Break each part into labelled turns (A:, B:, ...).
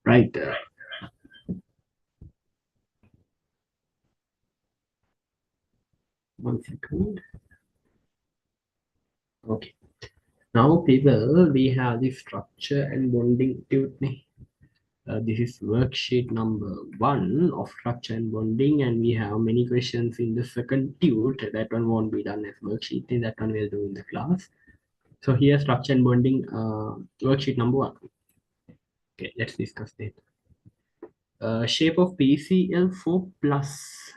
A: right? 1 second. Okay. Now, people, we have the structure and bonding tuning. This is worksheet number 1 of structure and bonding, and we have many questions in the second tute. That one won't be done as worksheet, that one we'll do in the class. So here, structure and bonding, worksheet number 1. Okay, let's discuss that. Shape of PCl4 plus.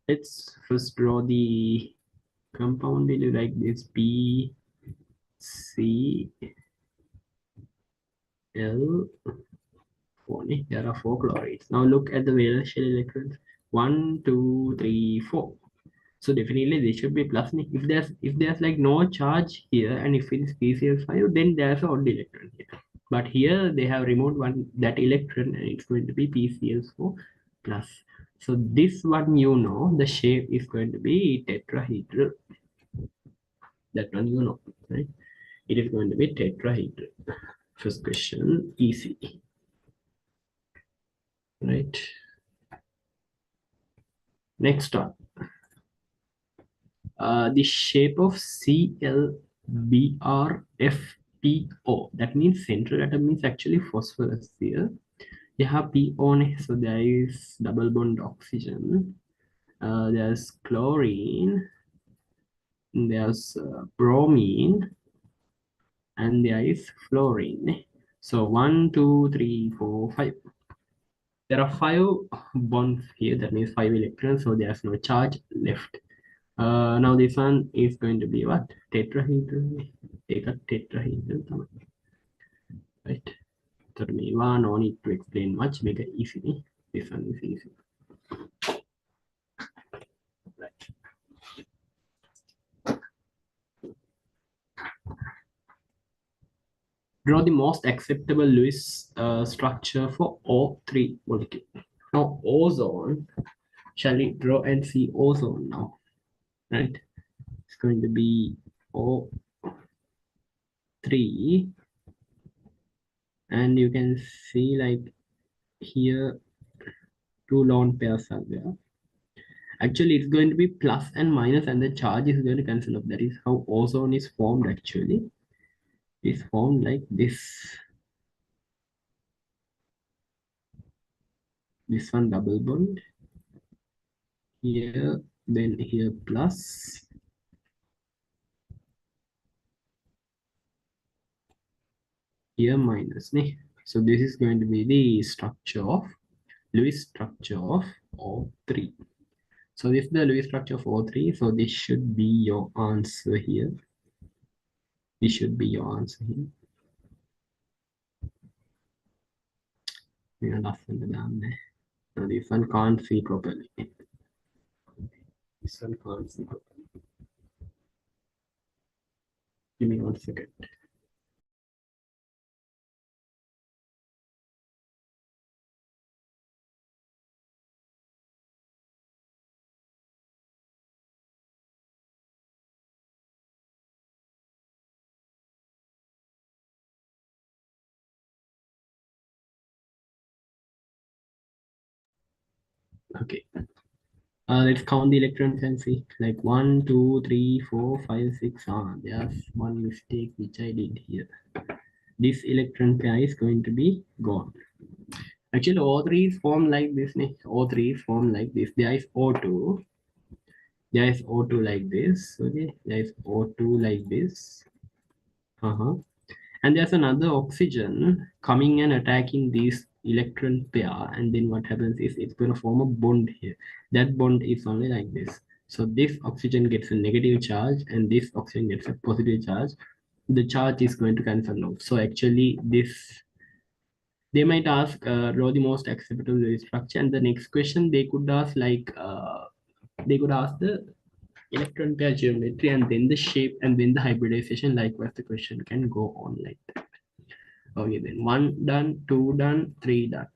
A: Let's first draw the compound value like this: PCl4. There are 4 chlorides. Now look at the valence shell electrons: 1, 2, 3, 4. So definitely this should be plus. If there's like no charge here, and if it is PCl5, then there's an odd electron here. But here they have removed that electron, and it's going to be PCl4 plus. So this one, the shape is going to be tetrahedral. That one right? It is going to be tetrahedral. First question, easy, right? Next one. The shape of ClBrFPO. That means central atom means actually phosphorus here. You have PO, so there is double bond oxygen. There's chlorine. There's bromine, and there is fluorine. So 1, 2, 3, 4, 5. There are 5 bonds here. That means 5 electrons. So there's no charge left. Now this one is going to be what? Tetrahedral. Take a tetrahedral, right? So no need to explain much. Make it easy. This one is easy, right? Draw the most acceptable Lewis structure for O3 molecule. Now ozone. Shall we draw and see ozone now? Right? It's going to be O3, and you can see like here 2 lone pairs are there. Actually, it's going to be plus and minus, and the charge is going to cancel off. That is how ozone is formed actually. It's formed like this. This one double bond. Here, then here plus. Here minus. So this is going to be the structure of Lewis structure of O3. So this is the Lewis structure of O3. So this should be your answer here. This should be your answer here. Now this one can't see properly. This one can't see properly. Give me 1 second. Okay. Let's count the electrons and see. Like 1, 2, 3, 4, 5, 6. There's one mistake which I did here. This electron pair is going to be gone. Actually, O3 is formed like this. O3 is formed like this. There is O2. There is O2 like this. Okay. There is O2 like this. And there's another oxygen coming and attacking this electron pair, and then what happens is it's going to form a bond here. That bond is only like this. So this oxygen gets a negative charge, and this oxygen gets a positive charge. The charge is going to cancel out. So actually this, they might ask draw the most acceptable structure, and the next question they could ask like they could ask the electron pair geometry, and then the shape, and then the hybridization. Likewise, the question can go on like that. Okay, then 1 done, 2 done, 3 done.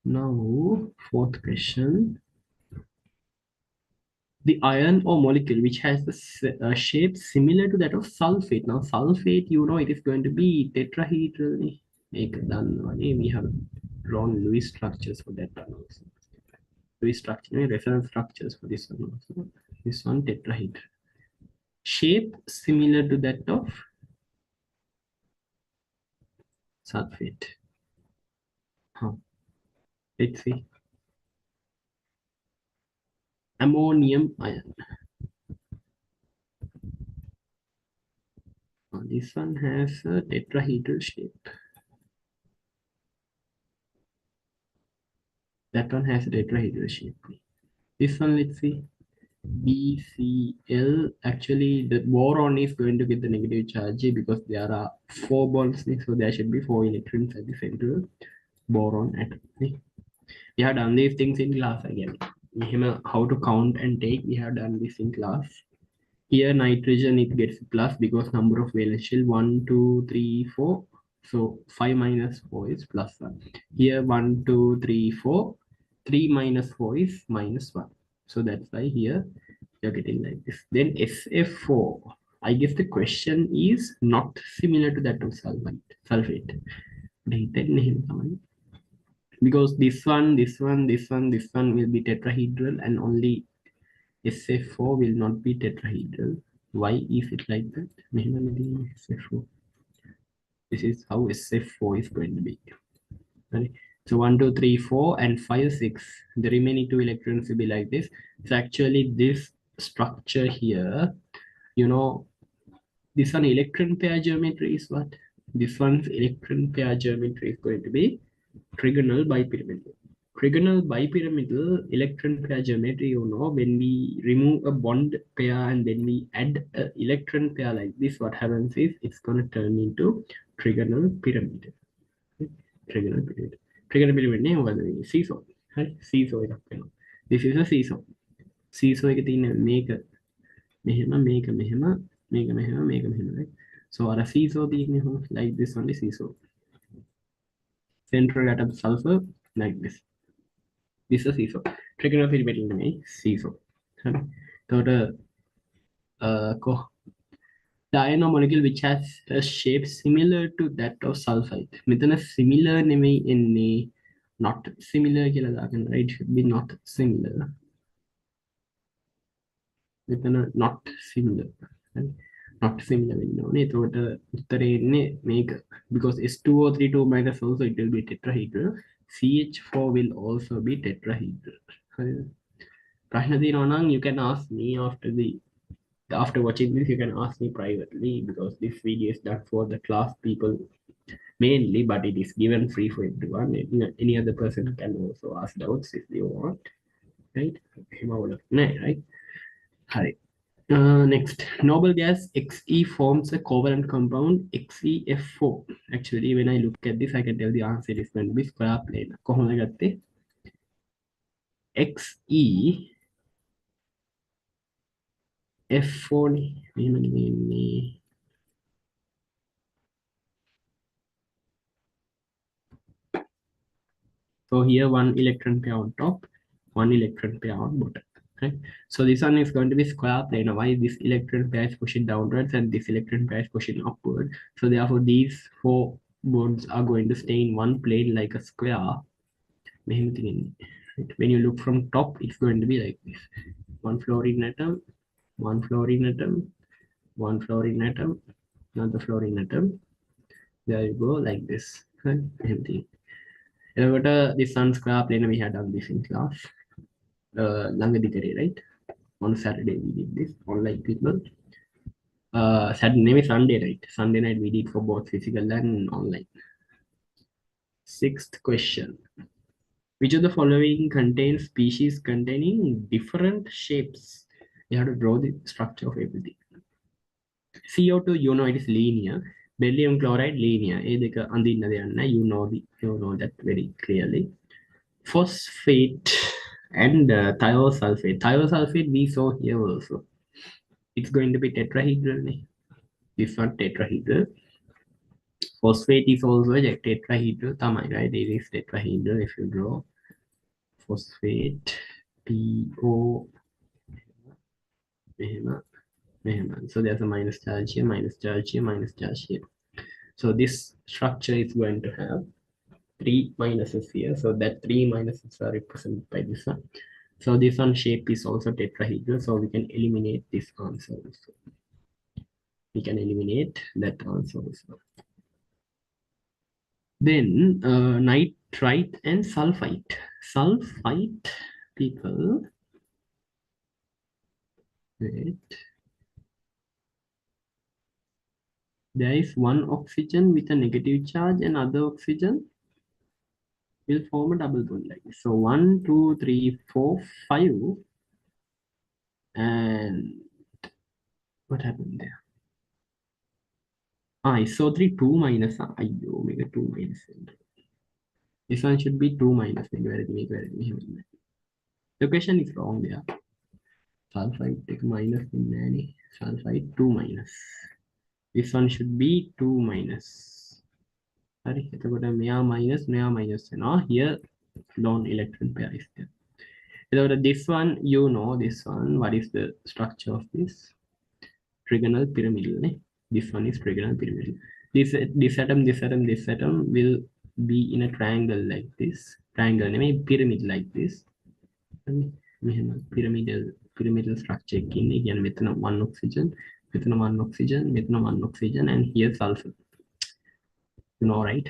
A: Now, fourth question. the iron or molecule which has the shape similar to that of sulfate. Now, sulfate, you know, it is going to be tetrahedral. We have drawn Lewis structures for that one also. Lewis structure, resonance structures for this one also. This one tetrahedral. Shape similar to that of sulfate. Huh. Let's see. Ammonium ion. This one has a tetrahedral shape. That one has a tetrahedral shape. This one, let's see. BCl. Actually, the boron is going to get the negative charge because there are 4 bonds, so there should be 4 electrons at the center boron atom. We have done these things in class again. How to count and take, we have done this in class. Here nitrogen, it gets plus because number of valence shell 1, 2, 3, 4. So 5 minus 4 is plus 1. Here 1, 2, 3, 4. 3 minus 4 is minus 1. So that's why here you're getting like this. Then SF4. I guess the question is not similar to that of sulfate. Because this one will be tetrahedral and only SF4 will not be tetrahedral. Why is it like that? SF4. This is how SF4 is going to be. Right? So 1, 2, 3, 4, and 5, 6. The remaining 2 electrons will be like this. So actually this structure here, you know, this one electron pair geometry is what? This one's electron pair geometry is going to be trigonal bipyramidal. Trigonal bipyramidal electron pair geometry, you know, when we remove a bond pair and then we add an electron pair like this, what happens is it's going to turn into trigonal pyramid. Trigonal pyramid. Trigonal pyramid name was the seesaw. Seesaw. This is a seesaw. Seesaw එක තියෙන මේක මෙහෙම right? So our seesaw තියෙන්නේ like this only seesaw. Central atom sulfur like this. This is a seesaw. Trigonal pyramid නෙමෙයි seesaw. හරි. එතකොට the iron or molecule which has a shape similar to that of sulfite. මෙතන similar නෙමෙයි එන්නේ not similar කියලා දාගන්න, right? It should be not similar. මෙතන not similar. Right? Not similar වෙන්න ඕනේ. එතකොට උත්තරේ එන්නේ මේක. Because S2O32 minus also it will be tetrahedral. CH4 will also be tetrahedral. ප්‍රශ්න තියෙනවා නම් you can ask me after watching this, you can ask me privately because this video is done for the class people mainly, but it is given free for everyone. Any other person can also ask doubts if they want, right? Right. Hi. Next, noble gas Xe forms a covalent compound XeF4. Actually, when I look at this, I can tell the answer is going to be square plane. කොහොමද ගත්තේ? XeF4 නේ. So here 1 electron pair on top, 1 electron pair on bottom. Right? So this one is going to be square plane. Why this electron pair is pushing downwards and this electron pair is pushing upward. So therefore these 4 bonds are going to stay in one plane like a square. When you look from top, it's going to be like this. 1 fluorine atom, 1 fluorine atom, 1 fluorine atom, another fluorine atom. There you go, like this. Right? This sun square plane, we had done this in class. Right? On Saturday we did this, online people. Sunday, right? Sunday night we did for both physical and online. 6th question. Which of the following contains species containing different shapes? You have to draw the structure of everything. CO2, you know, it is linear. Beryllium chloride, linear. You know that very clearly. Phosphate and thiosulfate. Thiosulfate we saw here also. It's going to be tetrahedral. This one tetrahedral. Phosphate is also a tetrahedral. Right? It is tetrahedral if you draw phosphate. PO. So there's a minus charge here, minus charge here, minus charge here. So this structure is going to have three minuses here. So that three minuses are represented by this one. So this one shape is also tetrahedral. So we can eliminate this answer also. We can eliminate that answer also. Then nitrite and sulfite. Sulfite, people, wait. There is one oxygen with a negative charge and other oxygen will form a double bond like this. So 1, 2, 3, 4, 5, and what happened there? SO3 2 minus omega 2 minus. This one should be 2 minus. The question is wrong there. Sulfite take minus in any sulfite 2 minus. This one should be 2 minus. Sorry, minus here lone electron pair is there. This one, you know this one. What is the structure of this? Trigonal pyramidal. This one is trigonal pyramidal. This atom will be in a triangle like this. Triangle, pyramid like this. Pyramidal structure. Again, with one oxygen, one oxygen, and here sulfur. You know, right?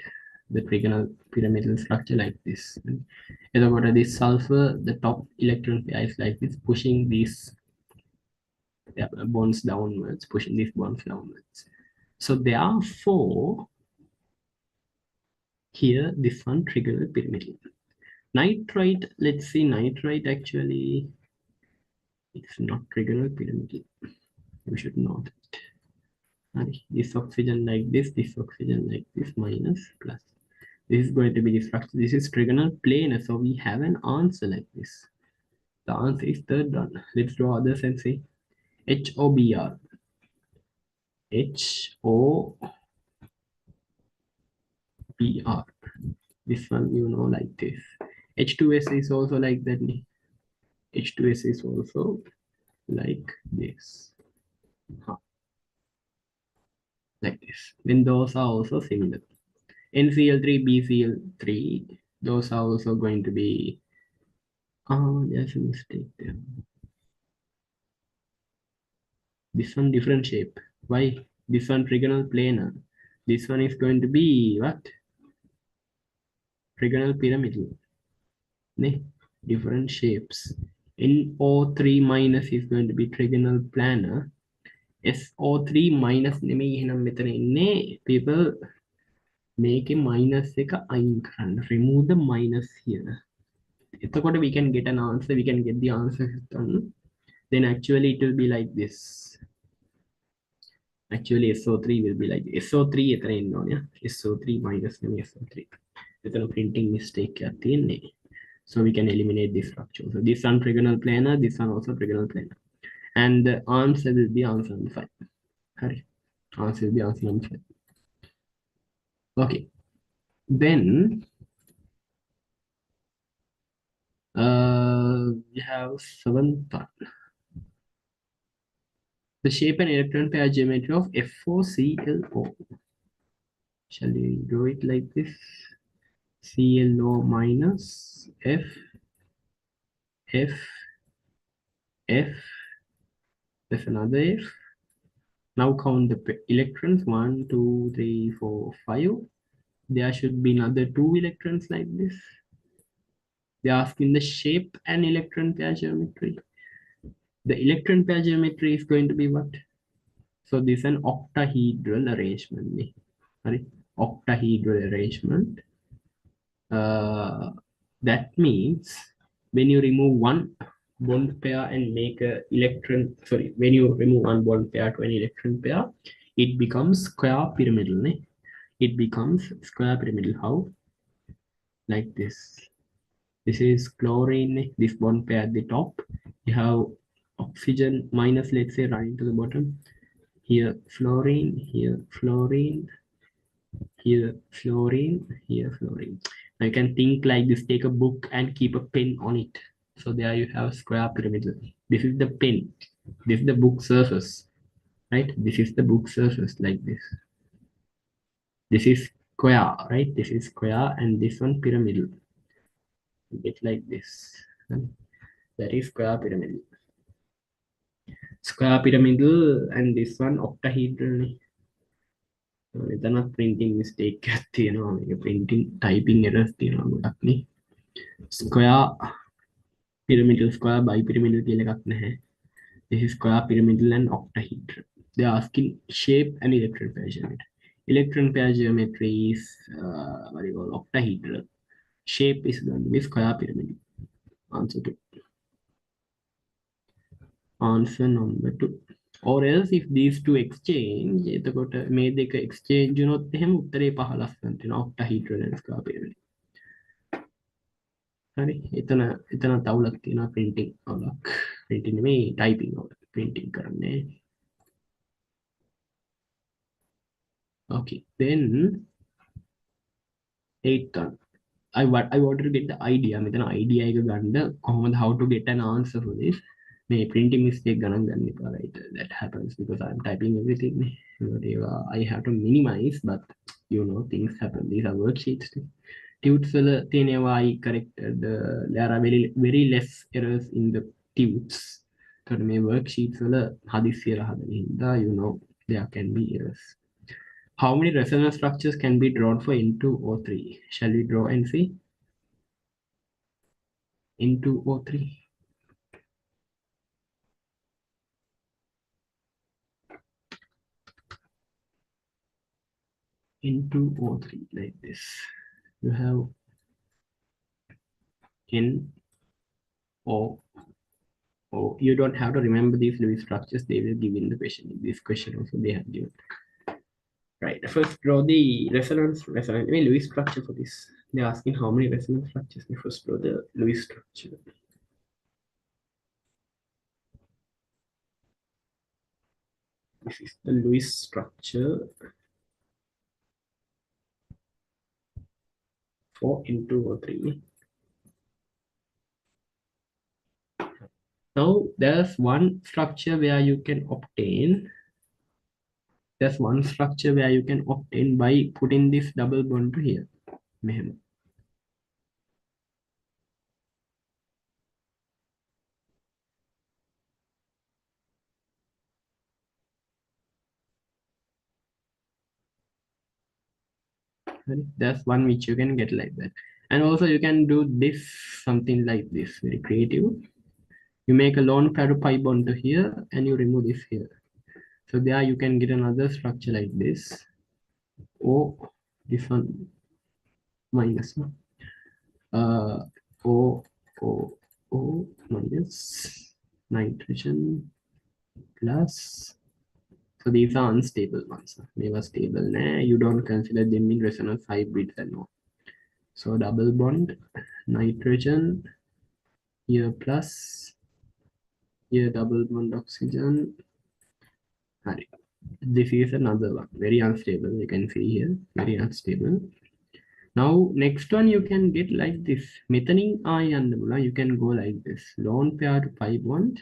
A: The trigonal pyramidal structure like this. And this sulfur, the top electron pair is like this, pushing these bonds downwards, pushing these bonds downwards. So therefore, here this one trigonal pyramidal. Nitrite, let's see, nitrite actually, it's not trigonal pyramidal. You should know that. This oxygen like this minus plus. This is going to be the structure. This is trigonal planar, so we have an answer like this. The answer is third one. Let's draw others and see. HOBr. HOBr. This one, you know, like this. H2S is also like that. H2S is also like this. Like this. Then those are also similar. NCl3, BCl3, those are also going to be. Oh, there's a mistake there. This one different shape. Why? This one trigonal planar. This one is going to be what? Trigonal pyramidal. Different shapes. NO3 minus is going to be trigonal planar. SO3 minus people make a minus remove the minus here. We can get an answer, we can get the answer done. Then actually it will be like this. Actually SO3 will be like this. SO3 SO3 minus SO3. It's a printing mistake at the end. So we can eliminate this structure. So this one trigonal planar, this one also trigonal planar. And the answer will be answer number 5. Hurry. Answer will be answer number 5. Okay. Then we have 7th one. The shape and electron pair geometry of FOClO. Shall we do it like this? ClO minus F, F, F, there's another F. Now count the electrons, 1, 2, 3, 4, 5. There should be another 2 electrons like this. They're asking the shape and electron pair geometry. The electron pair geometry is going to be what? So this is an octahedral arrangement. Sorry, octahedral arrangement. That means when you remove one bond pair and make a electron, when you remove one bond pair to an electron pair, it becomes square pyramidal. It becomes square pyramidal. How? Like this. This is chlorine, this bond pair at the top. You have oxygen minus, let's say, running to the bottom. Here fluorine, here fluorine, here fluorine, here fluorine. Now you can think like this, take a book and keep a pen on it. So there you have square pyramidal. This is the pen. This is the book surface, right? This is the book surface like this. This is square, right? This is square, and this one pyramidal. Get like this. That is square pyramidal. Square pyramidal, and this one octahedral. මෙතන printing mistake එකක් තියෙනවා. මේක printing typing errors තියෙනවා ගොඩක් නේ. Square pyramidal, square bipyramidal කියලා එකක් නැහැ. This is square pyramidal and octahedral. They are asking shape and electron pair geometry. Electron pair geometry is what you call octahedral. Shape is going to be square pyramidal. Answer 2. Answer number 2. Or else if these two exchange, එතකොට මේ දෙක exchange වුණොත් එහෙම උත්තරේ 15 වෙනවා තියෙනවා octahedral and square pyramid. හරි එතන තවුලක් තියෙනවා printing අවුලක්. printing නෙමෙයි typing අවුලක්. printing කරන්නේ. Okay, then 8th one. I wanted to get the idea. මෙතන idea එක ගන්න කොහොමද how to get an answer for this. මේ printing mistake ගණන් ගන්න එපා, right? That happens because I'm typing everything. I have to minimize, but you know things happen. These are worksheets. Tutes වල තියෙනවා I corrected. There are very less errors in the tutes. So මේ worksheets වල හදිස්සියට හදන හින්දා you know there can be errors. How many resonance structures can be drawn for N2 or 3? Shall we draw and see? N2 or 3? N2 or 3 like this. You have N or you don't have to remember these Lewis structures. They will give in the question. In this question also they have given. Right. First draw the resonance. I mean Lewis structure for this. They're asking how many resonance structures. We first draw the Lewis structure. This is the Lewis structure for N2 or 3. Now there's one structure where you can obtain. There's one structure where you can obtain by putting this double bond to here. That's one which you can get like that. And also you can do this, something like this, very creative. You make a lone pair of pi bond to here and you remove this here. So there you can get another structure like this. Oh, this one minus one. O minus nitrogen plus. So these are unstable ones. They were stable. Nah, you don't consider them in resonance hybrids and all. So double bond, nitrogen, here plus, here double bond oxygen. This is another one, very unstable. You can see here, very unstable. Now next one you can get like this. Methionine ion, you can go like this. Lone pair to pi bond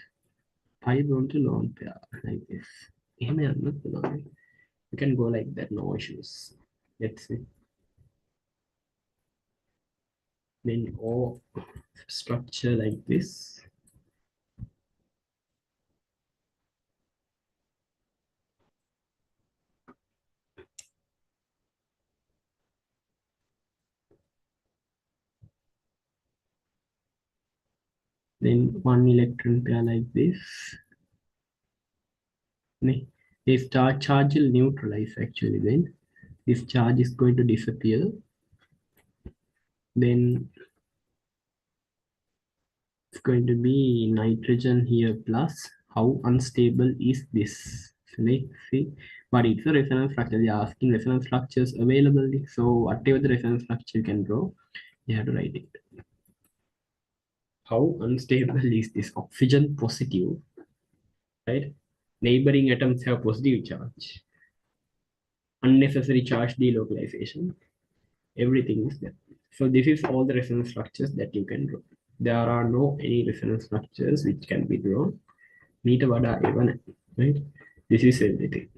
A: to lone pair like this. You can go like that, no issues. Let's see. Then O structure like this. Then one electron pair like this. This charge will neutralize actually. Then this charge is going to disappear. Then it's going to be nitrogen here plus. How unstable is this? So let's see. But it's a resonance structure. They are asking resonance structures available. So whatever the resonance structure you can draw, you have to write it. How unstable is this? Oxygen positive, right? Neighboring atoms have positive charge. Unnecessary charge delocalization. Everything is there. So this is all the resonance structures that you can draw. There are no any resonance structures which can be drawn. meter vada evan, right? This is everything.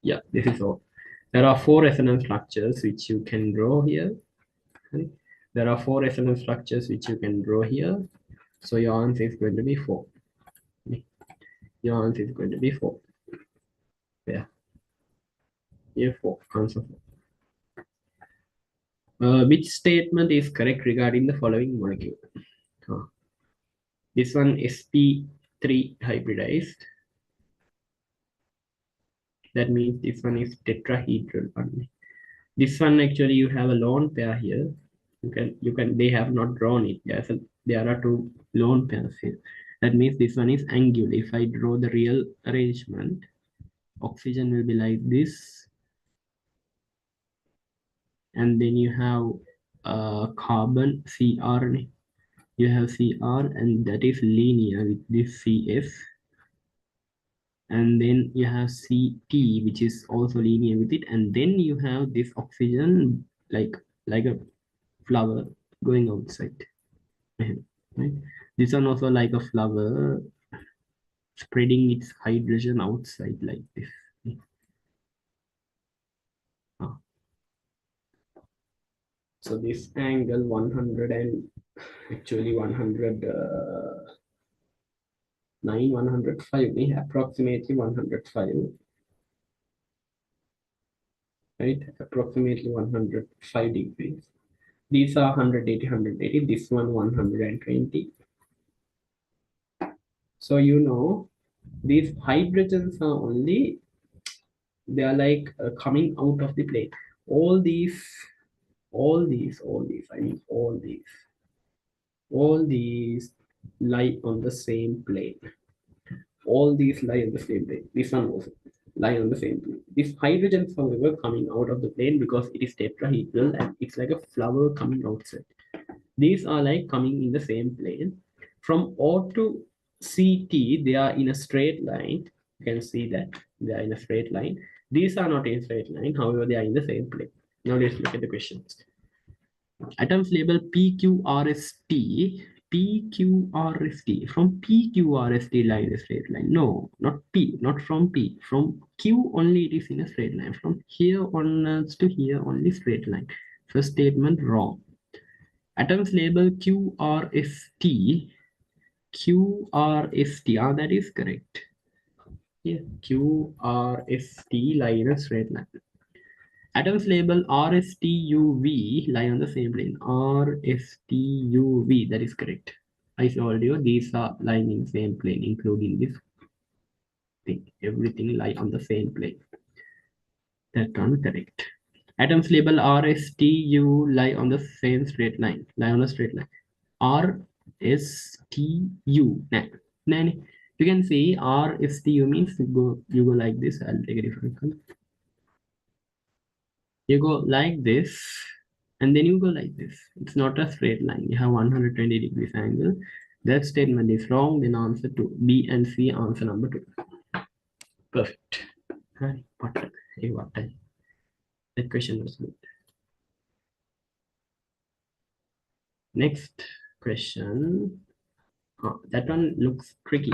A: Yeah, this is all. There are 4 resonance structures which you can draw here. Right? There are 4 resonance structures which you can draw here. So your answer is going to be 4. Your answer is going to be 4. Yeah, here 4. Answer 4. Which statement is correct regarding the following molecule? This one sp3 hybridized. That means this one is tetrahedral one. This one actually you have a lone pair here. They have not drawn it. There are 2 lone pairs here. That means this one is angular. If I draw the real arrangement, oxygen will be like this, and then you have carbon Cr. You have Cr, and that is linear with this Cs, and then you have Ct, which is also linear with it, and then you have this oxygen like a flower going outside. Right? This one also like a flower spreading its hydrogen outside like this. Ah. So this angle 100 and actually 109, 105, approximately 105, right? Approximately 105 degrees. These are 180, 180. This one 120. So you know these hydrogens are only, they are like coming out of the plane. All these, I mean all these lie on the same plane. All these lie on the same plane. This one also lie on the same plane. This hydrogen, however, coming out of the plane because it is tetrahedral and it's like a flower coming outside. These are like coming in the same plane. From O to CT, they are in a straight line. You can see that they are in a straight line. These are not in a straight line, however, they are in the same plane. Now let's look at the questions. Atoms labeled PQRST. PQRST. From PQRST line in a straight line. No, not P, not from P. From Q only it is in a straight line. From here onwards to here only straight line. First statement wrong. Atoms labeled QRST. QRST. Ah, that is correct. Yeah, QRST lie in a straight line. Atoms labeled RSTUV lie on the same plane. RSTUV, that is correct. I told you these are lying in the same plane, including this thing. Everything lie on the same plane. That one correct. Atoms labeled RSTU lie on the same straight line. Lie on a straight line. RSTU. Nah. You can see RSTU means you go like this. I'll take a different color. You go like this, and then you go like this. It's not a straight line. You have 120 degrees angle. That statement is wrong. Then answer 2. B and C, answer number 2. Perfect. Hi, what? Hey, what? That question was good. Next question. That one looks tricky.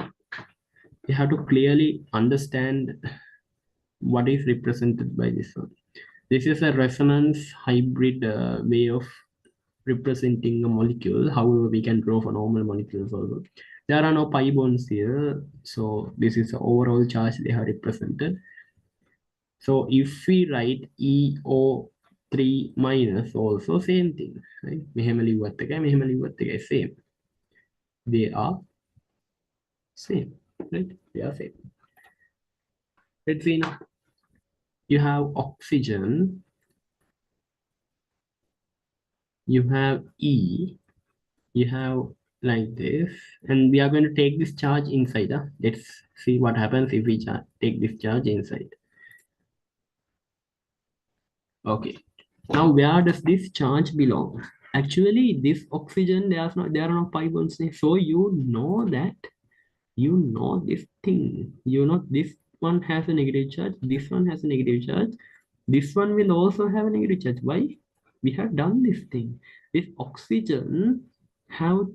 A: You have to clearly understand what is represented by this one. This is a resonance hybrid way of representing a molecule. However, we can draw for normal molecules also. There are no pi bonds here, so this is the overall charge they have represented. So if we write EO3 minus, also same thing, right? Same. They are same, right? They are same. Let's see now. You have oxygen, you have E, you have like this, and we are going to take this charge inside. Let's see what happens if we take this charge inside. Okay, now where does this charge belong? Actually, this oxygen, there are no pi bonds, so you know that, you know this thing, you know this one has a negative charge, this one has a negative charge, this one will also have a negative charge. Why? We have done this thing. This oxygen have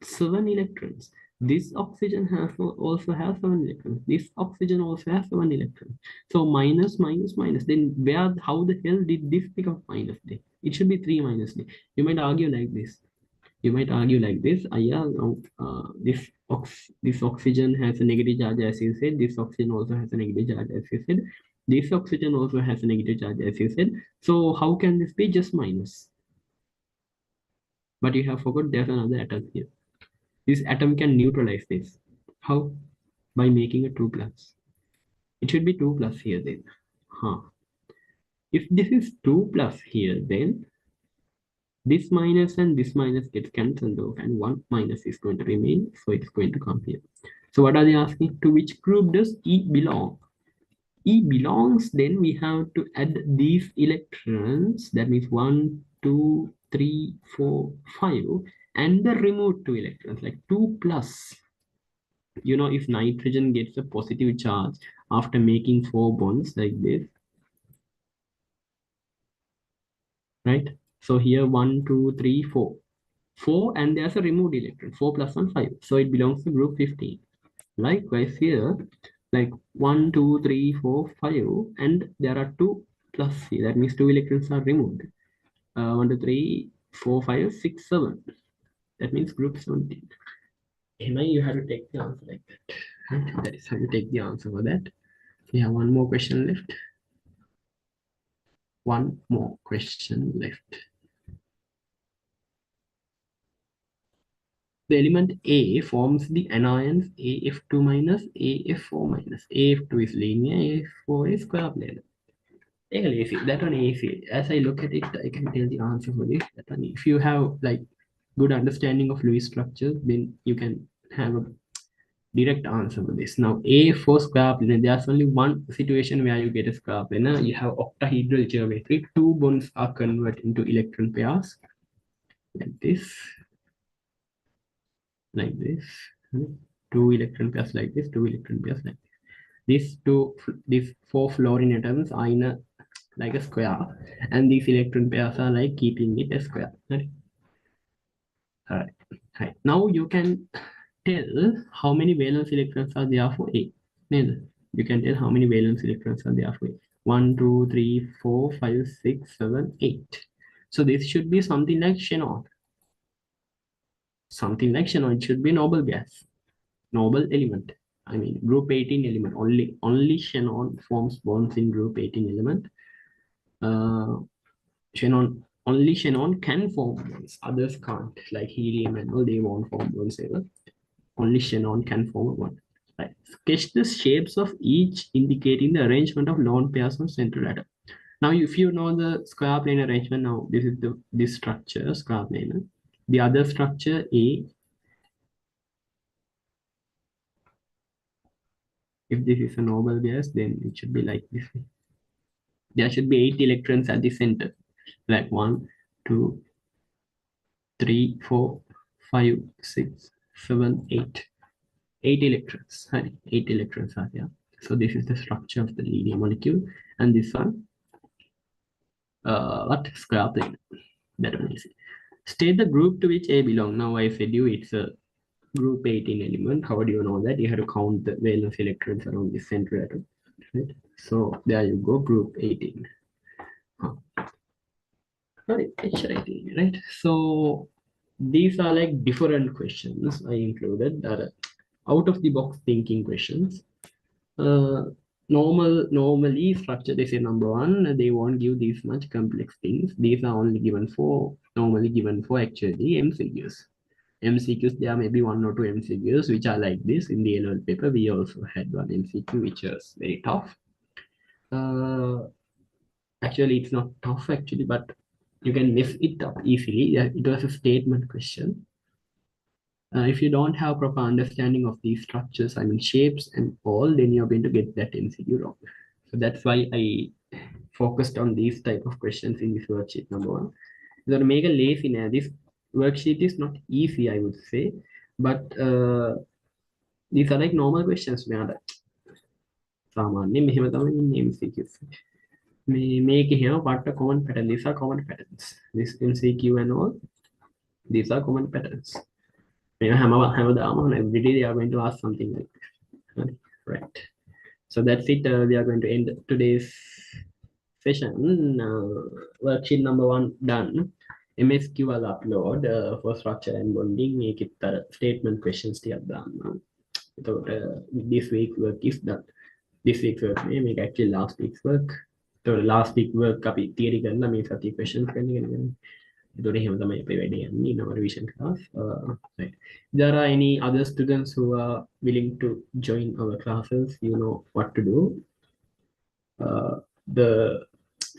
A: 7 electrons. This oxygen also has 7 electrons. This oxygen also has 1 electron. So minus, minus, minus. Then how the hell did this become minus D? It should be 3 minus D. You might argue like this. You might argue like this. Yeah, this oxygen has a negative charge, as you said. This oxygen also has a negative charge, as you said. This oxygen also has a negative charge, as you said. So how can this be just minus? But you have forgot there's another atom here. This atom can neutralize this. How? By making a 2 plus. It should be 2 plus here then. Huh. If this is 2 plus here, then this minus and this minus gets cancelled off, and 1 minus is going to remain, so it's going to come here. So what are they asking? To which group does E belong? E belongs, then we have to add these electrons, that means 1, 2, 3, 4, 5, and the removed 2 electrons, like 2 plus. You know, if nitrogen gets a positive charge after making 4 bonds like this, right? So here 1, 2, 3, 4. 4, and there's a removed electron, 4 plus 1, 5. So it belongs to group 15. Likewise here, like 1, 2, 3, 4, 5, and there are 2 plus here. That means 2 electrons are removed. 1, 2, 3, 4, 5, 6, 7. That means group 17. Emma, you have to take the answer like that. Right? That is how you take the answer for that. We have one more question left. One more question left. The element A forms the anions AF2 minus AF4 minus. AF2 is linear, AF4 is square planar. Easy. That one easy. As I look at it, I can tell the answer for this. That one, if you have like good understanding of Lewis structure, then you can have a direct answer for this. Now, A4 square planar, there's only one situation where you get a square planar. You have octahedral geometry. 2 bonds are converted into electron pairs like this, like this. 2 electron pairs like this, 2 electron pairs like this. These 4 fluorine atoms are in a like a square, and these electron pairs are like keeping it a square. Right? All right. Right. Now you can tell how many valence electrons are there for A. You can tell how many valence electrons are there for A. 1, 2, 3, 4, 5, 6, 7, 8. So this should be something like xenon. Something like xenon. It should be noble gas, noble element. I mean group 18 element. Only xenon forms bonds in group 18 element. Only xenon can form bonds. Others can't. Like helium and all, they won't form bonds ever. Only xenon can form a bond. Right. Sketch the shapes of each, indicating the arrangement of lone pairs on central atom. Now, if you know the square plane arrangement, now this is this structure, square plane. The other structure A, if this is a noble gas, then it should be like this. There should be 8 electrons at the center, like 1, 2, 3, 4, 5, 6, 7, 8. 8 electrons. Sorry, 8 electrons are there. So this is the structure of the linear molecule, and this one, what square plane? That one is it. State the group to which A belong. Now I said you it's a group 18 element. How do you know that? You have to count the valence electrons around the central atom. Right? So there you go, group 18. Huh. Sorry, HIT, right? So these are like different questions I included that are out of the box thinking questions. Normally structure, they say number 1, they won't give these much complex things. These are only given for normally given for actually MCQs. There may be 1 or 2 MCQs which are like this. In the LL paper we also had one MCQ which was very tough. Actually it's not tough actually, but you can mess it up easily. It was a statement question. If you don't have proper understanding of these structures, I mean shapes and all, then you're going to get that MCQ wrong. So that's why I focused on these type of questions in this worksheet number 1. So to make a lazy, this worksheet is not easy, I would say, but these are like normal questions. සාමාන්‍ය මෙහෙම තමයි ඉන්නේ MCQs. මේක එහෙම what a common pattern. These are common patterns. This MCQ and all, these are common patterns. Every day they are going to ask something like this. Right. So that's it. We are going to end today's session. Worksheet number 1 done. MSQL upload for structure and bonding. Make it statement questions done. So this week's work is done. This week's work make actually last week's work. So last week work අපි theory කරලා මේ සතිය questions කරන්න. ඒතකොට එහෙම තමයි අපේ වැඩේ යන්නේ in our revision class. Right. There are any other students who are willing to join our classes, you know what to do. The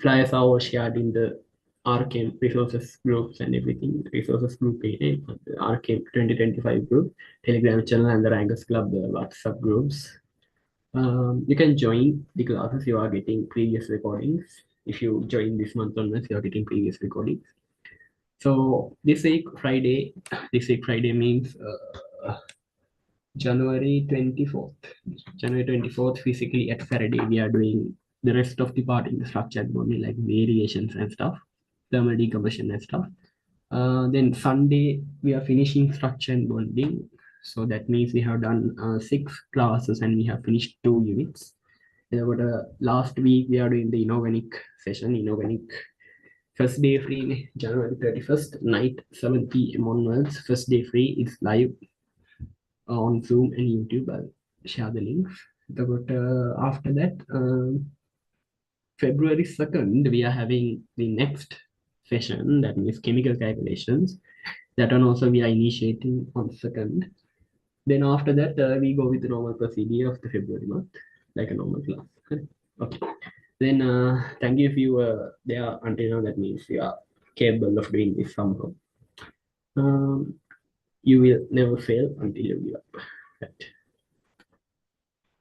A: flyers are all shared in the RCHEM resources groups and everything. Resources group, the RCHEM 2025 group, Telegram channel, and the Rankers Club, the WhatsApp groups. You can join the classes. You are getting previous recordings. If you join this month onwards, you are getting previous recordings. So this week Friday means January 24th. January 24th, physically at Faraday, we are doing the rest of the part in the structured bonding, like variations and stuff, thermal decompression and stuff. Then Sunday, we are finishing structure and bonding. So that means we have done 6 classes and we have finished 2 units. And last week, we are doing the inorganic session. Inorganic first day free, January 31st, night 7 p.m. onwards. First day free is live on Zoom and YouTube. I'll share the links. But after that, February 2nd, we are having the next session, that means chemical calculations. That one also we are initiating on 2nd. Then after that, we go with the normal procedure of the February month, like a normal class. Okay. Then thank you if you were there until now. That means you are capable of doing this somehow. You will never fail until you give up. Right.